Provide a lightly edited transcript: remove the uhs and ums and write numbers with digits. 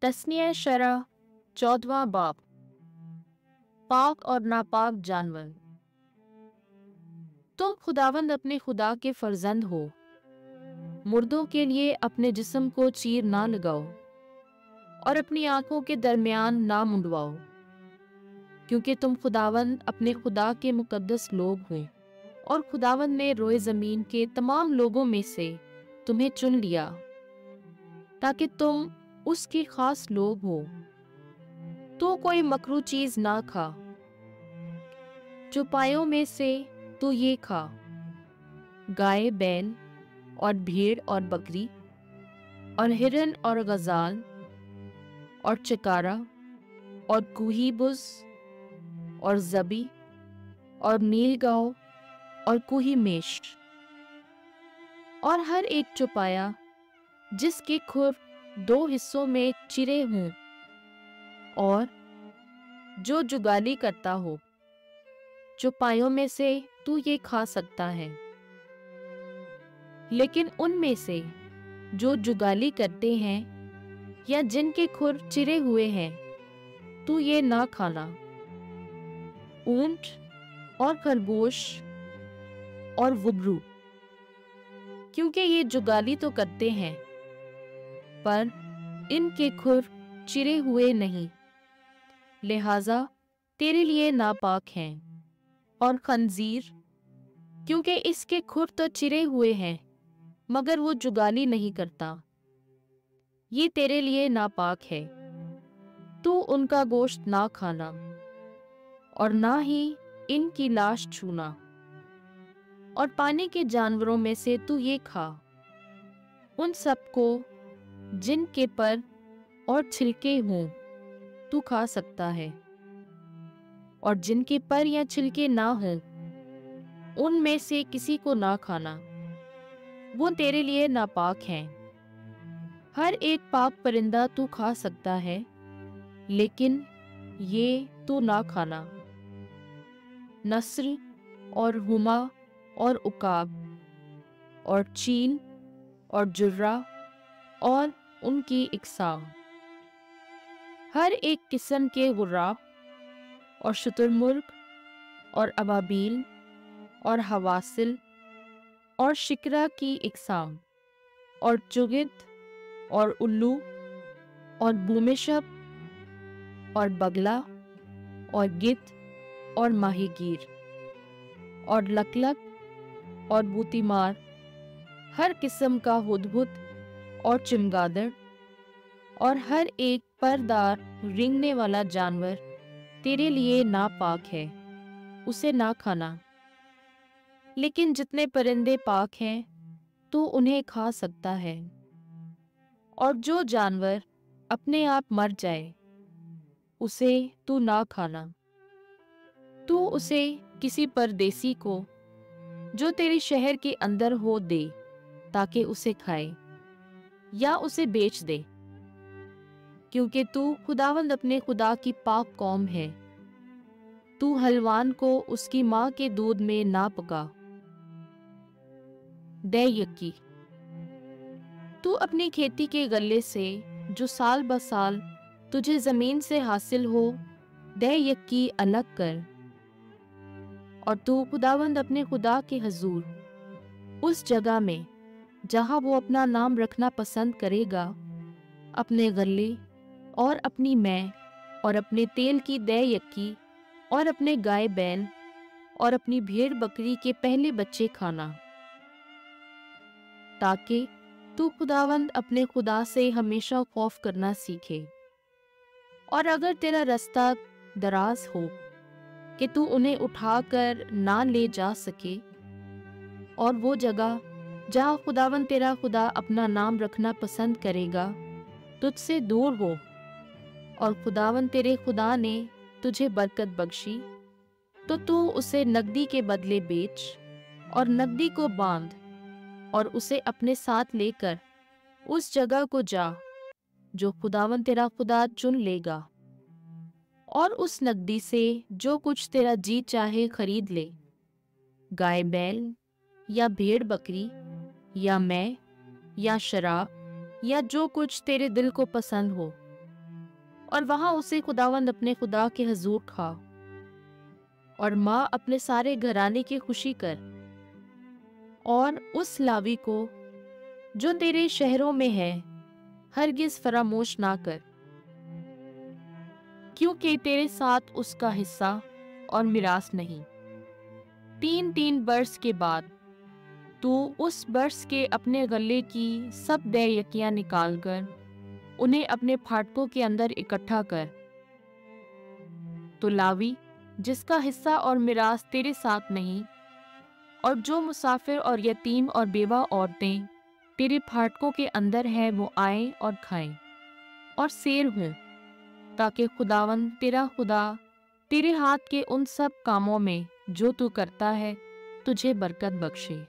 तस्नीह शरह 14वां बाब। पाक और नापाक जानवर। तुम खुदावंद अपने खुदा के फर्जंद हो। मुर्दों के लिए अपने जिस्म को चीर ना लगाओ और अपनी आंखों के दरमियान ना मुंडवाओ, क्योंकि तुम खुदावंद अपने खुदा के मुकद्दस लोग हो और खुदावंद ने रोए जमीन के तमाम लोगों में से तुम्हें चुन लिया ताकि तुम उसके खास लोग हो। तो कोई मकरू चीज ना खा। चौपायों में से तो ये खा, गाय बैल और भेड़ और बकरी और हिरन और गजाल और चिकारा और कुही बुज और जबी और नीलगांव और कुही मेष और हर एक चौपाया जिसके खुर 2 हिस्सों में चिरे हों और जो जुगाली करता हो। चौपायों में से तू ये खा सकता है, लेकिन उनमें से जो जुगाली करते हैं या जिनके खुर चिरे हुए हैं तू ये ना खाना। ऊंट और खरगोश और वुबरू, क्योंकि ये जुगाली तो करते हैं पर इनके खुर चिरे हुए नहीं, लिहाजा तेरे लिए नापाक हैं। और खंजीर, क्योंकि इसके खुर तो चिरे हुए हैं मगर वो जुगाली नहीं करता, ये तेरे लिए नापाक है। तू उनका गोश्त ना खाना और ना ही इनकी लाश छूना। और पानी के जानवरों में से तू ये खा, उन सबको जिनके पर और छिलके हों तू खा सकता है, और जिनके पर या छिलके ना हों उनमें से किसी को ना खाना, वो तेरे लिए नापाक हैं। हर एक पाक परिंदा तू खा सकता है, लेकिन ये तू ना खाना। नस्र और हुमा और उकाब और चील और जुर्रा और उनकी इकसाम, हर एक किस्म के गुर्राब और शुतुरमुर्ग और अबाबील और हवासिल और शिकरा की इकसाम और चुगिद और उल्लू और बूमेशब और बगला और गिद्ध और माहीगीर और लकलक और बूतीमार, हर किस्म का हुदहुद और चमगादड़ और हर एक परदार रेंगने वाला जानवर तेरे लिए नापाक है, उसे ना खाना। लेकिन जितने परिंदे पाक हैं तो उन्हें खा सकता है। और जो जानवर अपने आप मर जाए उसे तू ना खाना। तू उसे किसी परदेसी को जो तेरे शहर के अंदर हो दे, ताकि उसे खाए या उसे बेच दे, क्योंकि तू खुदावंद अपने खुदा की पाक कौम है। तू हलवान को उसकी माँ के दूध में ना पका। दे यकी, तू अपनी खेती के गल्ले से जो साल ब साल तुझे जमीन से हासिल हो, दे यकी अलग कर। और तू खुदावंद अपने खुदा के हजूर उस जगह में जहां वो अपना नाम रखना पसंद करेगा, अपने गल्ले और अपनी मैं और अपने तेल की दे यकी और अपने गाय बैल और अपनी भेड़ बकरी के पहले बच्चे खाना, ताकि तू खुदावंद अपने खुदा से हमेशा खौफ करना सीखे। और अगर तेरा रास्ता दराज हो कि तू उन्हें उठाकर ना ले जा सके, और वो जगह जहाँ खुदावंद तेरा खुदा अपना नाम रखना पसंद करेगा तुझसे दूर हो, और खुदावंद तेरे खुदा ने तुझे बरकत बख्शी, तो तू उसे नकदी के बदले बेच और नकदी को बांध और उसे अपने साथ लेकर उस जगह को जा जो खुदावंद तेरा खुदा चुन लेगा, और उस नकदी से जो कुछ तेरा जी चाहे खरीद ले, गाय बैल या भेड़ बकरी या मैं या शराब या जो कुछ तेरे दिल को पसंद हो, اور وہاں اسے خداوند اپنے خدا کے حضور کھا، اور ماں اپنے سارے گھرانے کی خوشی کر، اور اس لاوی کو جو تیرے شہروں میں ہے ہرگز فراموش نہ کر، کیونکہ تیرے ساتھ اس کا حصہ اور میراث نہیں۔ 3 برس کے بعد تو اس برس کے اپنے غلے کی سب دے یکیاں نکال کر انہیں اپنے پھاٹکوں کے اندر اکٹھا کر۔ تو لاوی جس کا حصہ اور میراث تیرے ساتھ نہیں، اور جو مسافر اور یتیم اور بیوہ عورتیں تیرے پھاٹکوں کے اندر ہیں، وہ آئیں اور کھائیں اور سیر ہوں، تاکہ خداوند تیرا خدا تیرے ہاتھ کے ان سب کاموں میں جو تو کرتا ہے تجھے برکت بخشے۔